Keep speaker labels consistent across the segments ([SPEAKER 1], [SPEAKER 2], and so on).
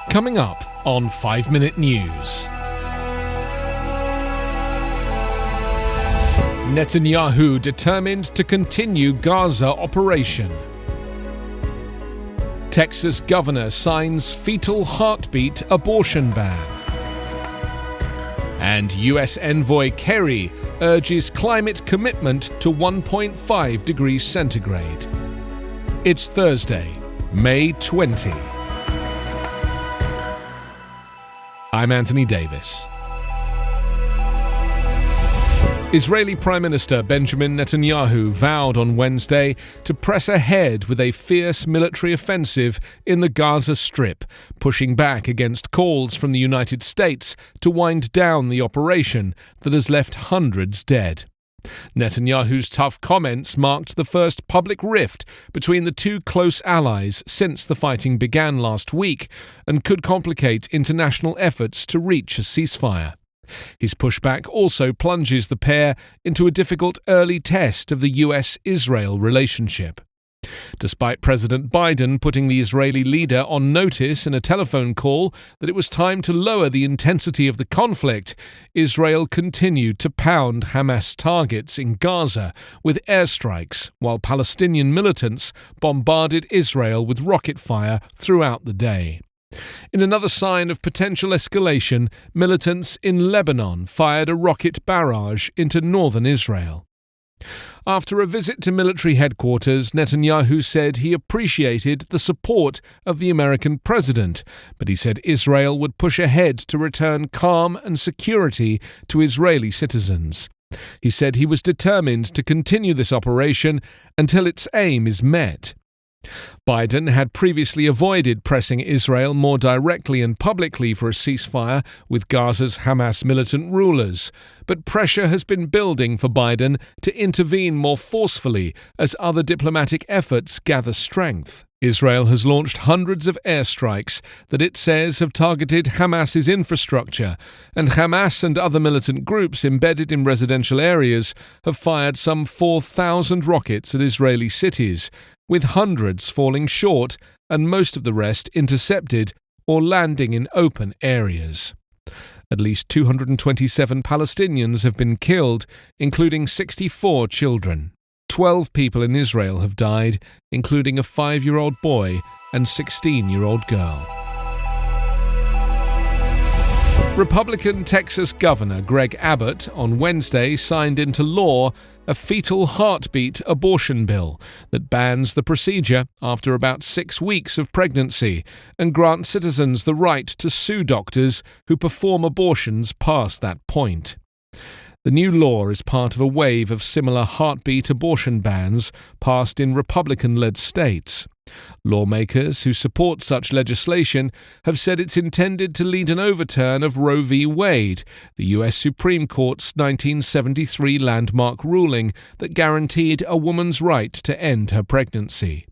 [SPEAKER 1] Coming up on 5 Minute News. Netanyahu determined to continue Gaza operation. Texas governor signs fetal heartbeat abortion ban. And US envoy Kerry urges climate commitment to 1.5 degrees centigrade. It's Thursday, May 20. I'm Anthony Davis. Israeli Prime Minister Benjamin Netanyahu vowed on Wednesday to press ahead with a fierce military offensive in the Gaza Strip, pushing back against calls from the United States to wind down the operation that has left hundreds dead. Netanyahu's tough comments marked the first public rift between the two close allies since the fighting began last week and could complicate international efforts to reach a ceasefire. His pushback also plunges the pair into a difficult early test of the US-Israel relationship. Despite President Biden putting the Israeli leader on notice in a telephone call that it was time to lower the intensity of the conflict, Israel continued to pound Hamas targets in Gaza with airstrikes, while Palestinian militants bombarded Israel with rocket fire throughout the day. In another sign of potential escalation, militants in Lebanon fired a rocket barrage into northern Israel. After a visit to military headquarters, Netanyahu said he appreciated the support of the American president, but he said Israel would push ahead to return calm and security to Israeli citizens. He said he was determined to continue this operation until its aim is met. Biden had previously avoided pressing Israel more directly and publicly for a ceasefire with Gaza's Hamas militant rulers, but pressure has been building for Biden to intervene more forcefully as other diplomatic efforts gather strength. Israel has launched hundreds of airstrikes that it says have targeted Hamas's infrastructure, and Hamas and other militant groups embedded in residential areas have fired some 4,000 rockets at Israeli cities, with hundreds falling short and most of the rest intercepted or landing in open areas. At least 227 Palestinians have been killed, including 64 children. 12 people in Israel have died, including a 5-year-old boy and 16-year-old girl. Republican Texas Governor Greg Abbott on Wednesday signed into law a fetal heartbeat abortion bill that bans the procedure after about 6 weeks of pregnancy and grants citizens the right to sue doctors who perform abortions past that point. The new law is part of a wave of similar heartbeat abortion bans passed in Republican-led states. Lawmakers who support such legislation have said it's intended to lead an overturn of Roe v. Wade, the U.S. Supreme Court's 1973 landmark ruling that guaranteed a woman's right to end her pregnancy.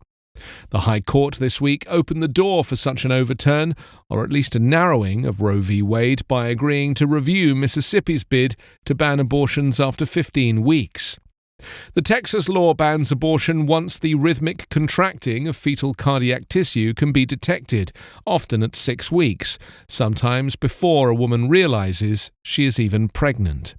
[SPEAKER 1] The High Court this week opened the door for such an overturn, or at least a narrowing of Roe v. Wade, by agreeing to review Mississippi's bid to ban abortions after 15 weeks. The Texas law bans abortion once the rhythmic contracting of fetal cardiac tissue can be detected, often at 6 weeks, sometimes before a woman realizes she is even pregnant.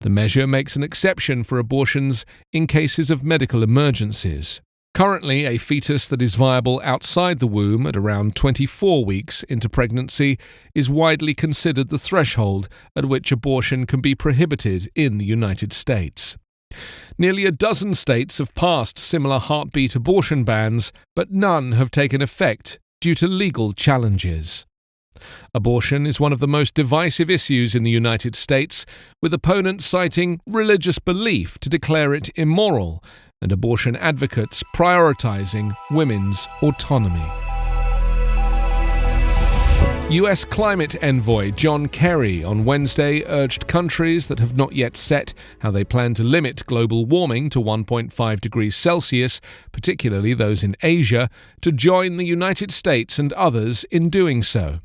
[SPEAKER 1] The measure makes an exception for abortions in cases of medical emergencies. Currently, a fetus that is viable outside the womb at around 24 weeks into pregnancy is widely considered the threshold at which abortion can be prohibited in the United States. Nearly a dozen states have passed similar heartbeat abortion bans, but none have taken effect due to legal challenges. Abortion is one of the most divisive issues in the United States, with opponents citing religious belief to declare it immoral, and abortion advocates prioritizing women's autonomy. US climate envoy John Kerry on Wednesday urged countries that have not yet set how they plan to limit global warming to 1.5 degrees Celsius, particularly those in Asia, to join the United States and others in doing so.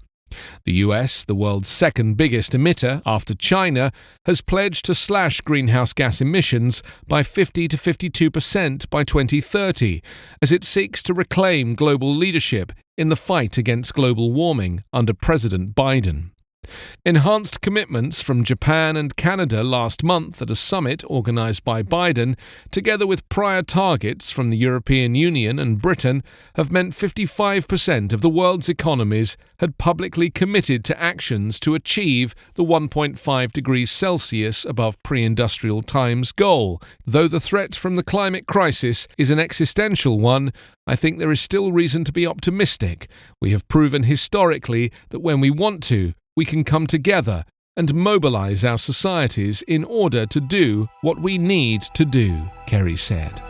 [SPEAKER 1] The US, the world's second biggest emitter after China, has pledged to slash greenhouse gas emissions by 50 to 52% by 2030, as it seeks to reclaim global leadership in the fight against global warming under President Biden. Enhanced commitments from Japan and Canada last month at a summit organised by Biden, together with prior targets from the European Union and Britain, have meant 55% of the world's economies had publicly committed to actions to achieve the 1.5 degrees Celsius above pre-industrial times goal. Though the threat from the climate crisis is an existential one, I think there is still reason to be optimistic. We have proven historically that when we want to, we can come together and mobilize our societies in order to do what we need to do, Kerry said.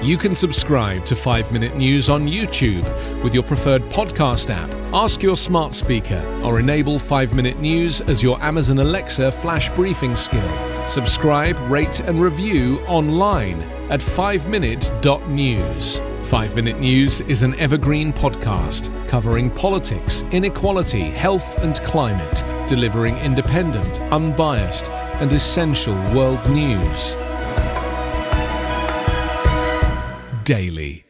[SPEAKER 1] You can subscribe to 5-Minute News on YouTube with your preferred podcast app. Ask your smart speaker or enable 5-Minute News as your Amazon Alexa flash briefing skill. Subscribe, rate and review online at 5minute.news. 5-Minute News is an Evergreen Podcast covering politics, inequality, health and climate, delivering independent, unbiased and essential world news daily.